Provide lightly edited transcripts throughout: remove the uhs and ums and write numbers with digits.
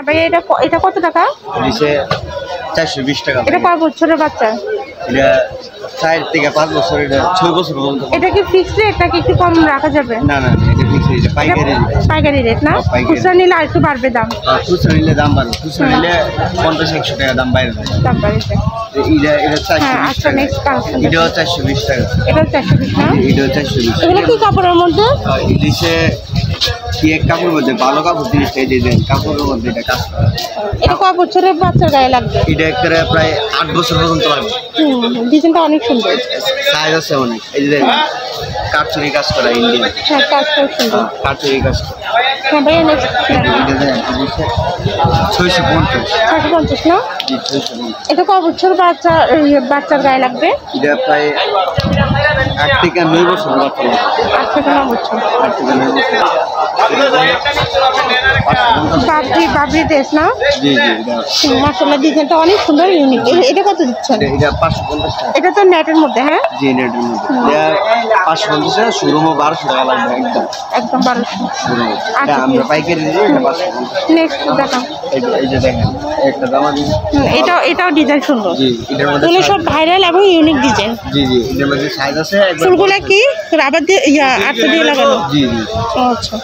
ভাই এটা কত টাকা? নিচে 420 টাকা। এটা কয় বছরের বাচ্চা? এটা 4 থেকে 5 বছর, এটা 6 বছর পর্যন্ত। এটা কি ফিক্সড রেট নাকি একটু কম রাখা যাবে? না না, এটা ফিক্সড, এটা পাইকারি রেট। পাইকারি রেট না? খুচরা নিলে আরেকটু বাড়বে দাম। খুচরা নিলে দাম বাড়বে, খুচরা নিলে 50-100 টাকা দাম বাইরে দাম বাড়বে। এটা 420 টাকা। এটাও 420 টাকা। এটাও 420 না? এটাও 420। এগুলো কি কাপড়ের মধ্যে? ইলিশে কি এক কাপড়ের মধ্যে ভালো কাপড় জিনিসটা, এই যে কাপড়ের মধ্যে এটা কাজ করা। এটা কয় বছরের বাচ্চার গায়ে লাগবে? এটা একটা প্রায় 8 বছর পর্যন্ত লাগবে। ডিজাইনটা অনেক সুন্দর, সাইজ আছে অনেক। এই যে কাটচুরি কাজ করা ইন্ডিয়ান। হ্যাঁ, কাজটাও সুন্দর। কাটচুরি কাজ করা। হ্যাঁ ভাইয়া, নেক্সট এটা দেন 650। 650 না? জি 650। এটা কয় বছর বাচ্চার গায়ে লাগবে? এটা প্রায় 8 থেকে 9 বছর বাচ্চা লাগবে। 8 থেকে 9 বছর। 8 থেকে 9 বছর। বাবরি ড্রেস না? জি জি। মাশাআল্লাহ, ডিজাইনটা অনেক সুন্দর, ইউনিক। এটা কত দিচ্ছেন? এটা 550 টাকা। এটা তো নেটের মধ্যে। হ্যাঁ জি, নেটের মধ্যে। এটা 550 টাকা, শোরুম 1200 টাকা লাগবে একদম 1200। শোরুম। এটা আমরা পাইকারি দিই, এটা 550। নেক্সট দেখান। এই যে দেখেন, একটা জামা দিন। এটাও ডিজাইন সুন্দর। জি, এটার মধ্যে এগুলো সব ভাইরাল এবং ইউনিক ডিজাইন। জি জি, এটার মধ্যে সাইজ আছে। ফুলগুলো কি রাবার দিয়ে আঠা দিয়ে লাগানো? জি জি। আচ্ছা,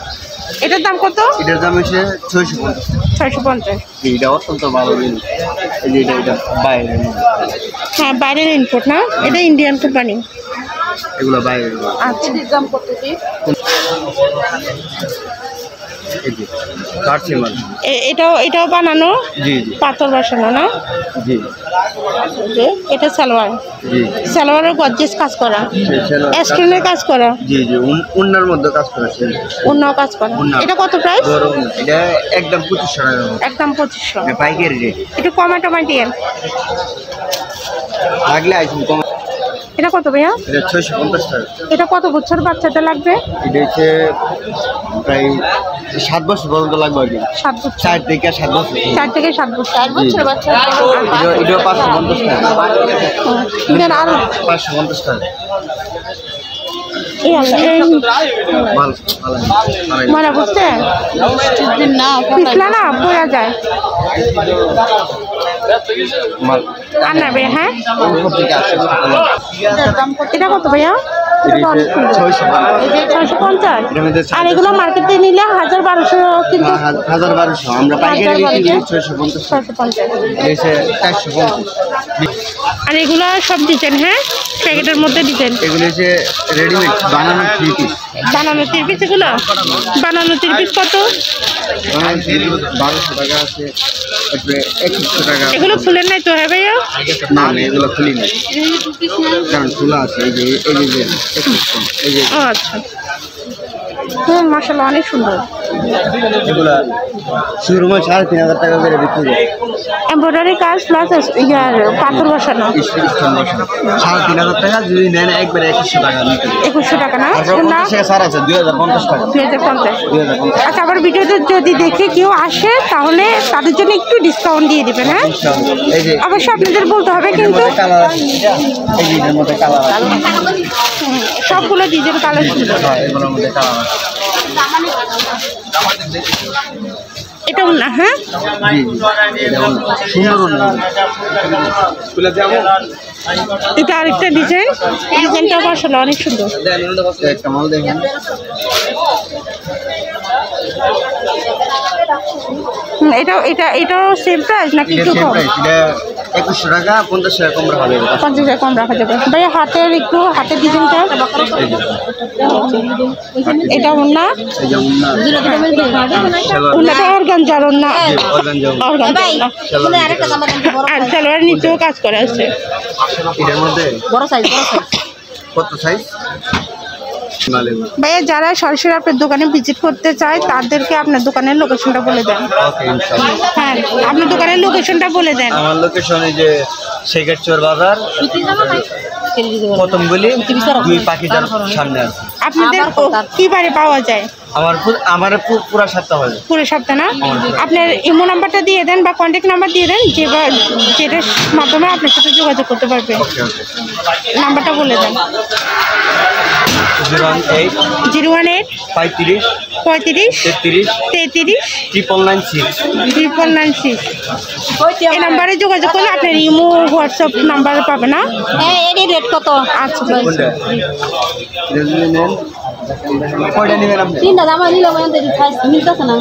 এটার দাম কত? এটার দাম হচ্ছে 650। 650। এটা অত্যন্ত ভালো জিনিস। এই যে এটা বাইরের মধ্যে। হ্যাঁ, বাইরের ইনপুট না? এটা ইন্ডিয়ান কোম্পানি। এগুলো বাইরের। আচ্ছা, দাম কত কি? এটাও বানানো? জি জি। পাথর বসানো না? জি। এটা সালোয়ার? জি। সালোয়ারের গর্জিয়াস কাজ করা, স্ক্রিনের কাজ করা। জি জি, উন্নার মধ্যে কাজ করা। উন্নাও কাজ করা। এটা কত প্রাইস? এটা একদম 2500 টাকা। একদম 2500। এটা পাইকারি রেট। একটু কমাই লাগলে আইসুন কম। এটা কত ভাইয়া? এটা 650 টাকা। এটা কত বছর বাচ্চাটা লাগবে? এটা হচ্ছে প্রায় 7 বছর পর্যন্ত লাগবে আর কি। 7 বছর। 4 থেকে 7 বছর। 4 থেকে 7 বছর। 4 বছর বাচ্চা। এটা 550 টাকা। আর 550 টাকা। মানে বুঝতে না, পিছলা না পড়া যায়। আর নেবে? হ্যাঁ, এটা কত ভাইয়া? 650। আর এগুলো মার্কেটে নিলে 1000-1200, কিন্তু 1000-1200 আমরা পাইকারি বিক্রি করি 650। এসে 450। আর এগুলো সব ডিজাইন? হ্যাঁ, প্যাকেটের মধ্যে ডিজাইন। এগুলো হচ্ছে রেডিমেড বানানো 3 পিস। বানানো 3 পিস? এগুলো বানানো 3 পিস কত? 1200 টাকা আছে, 2100 টাকা। এগুলো ফুলের নাই তো? হ্যাঁ ভাইয়া, না না, এগুলো খুলি না, কারণ খোলা আছে। এই যে ও আচ্ছা। মাশাআল্লাহ, অনেক সুন্দর। এগুলা শোরুমে 3500 টাকা করে বিক্রি করে। এমব্রয়ডারি কাজ প্লাস পাথর বসানো। 3500 টাকা। যদি নেন একবারে 2100 টাকা নিতে। 2100 টাকা না? 50 টাকা ছাড় আছে, 2050 টাকা। 2050। আচ্ছা, আবার ভিডিওতে যদি দেখে কেউ আসে তাহলে তাদের জন্য একটু ডিসকাউন্ট দিয়ে দিবেন? হ্যাঁ, এই যে অবশ্যই আপনাদের বলতে হবে কিন্তু। কালার আছে, এই যে এর মধ্যে কালার আছে। সবগুলো ডিজাইন কালার সুন্দর। হ্যাঁ, এগুলোর মধ্যে কালার আছে। এটাও না? হ্যাঁ, জি জি, সুন্দর না? এটা আরেকটা ডিজাইনটাও মাশাআল্লাহ অনেক সুন্দর। একটা মাল দেখেন। এটাও সেম প্রাইস নাকি একটু কম? এটা 2100 টাকা, 50 টাকা কম রাখা যাবে। 50 টাকা কম রাখা যাবে। ভাইয়া হাতের ডিজাইনটা? এটা ওন্না? ওন্নাটা অর্গানজার ওন্না? আর সালোয়ার নিচেও কাজ করা আছে। এটার মধ্যে বড় সাইজ কত সাইজ? ভাইয়া, যারা সরাসরি আপনার দোকানে ভিজিট করতে চায় তাদেরকে আপনার দোকানের লোকেশনটা বলে দেন। হ্যাঁ, আপনার দোকানের লোকেশনটা বলে দেন। আমার লোকেশন এই যে শেখেরচর বাজার, প্রথম গলি, 2 পাখিজার সামনে আছে। আপনাদের কি বারে পাওয়া যায়? আমার পুরো সপ্তাহ হয়। পুরো সপ্তাহ না? আপনার ইমো নাম্বারটা দিয়ে দেন বা কন্ট্যাক্ট নাম্বার দিয়ে দেন, যেটার মাধ্যমে আপনার সাথে যোগাযোগ করতে পারবে। নাম্বারটা বলে দেন। 018 018 35 35 33 33 996 996 এই নাম্বারে যোগাযোগ করলে আপনার ইমো হোয়াটসঅ্যাপ নাম্বার পাবে না? এর রেট কত? আচ্ছা কয়টা নেবেন আপনি? 3 দাম নিলাম, মিলতেছে না।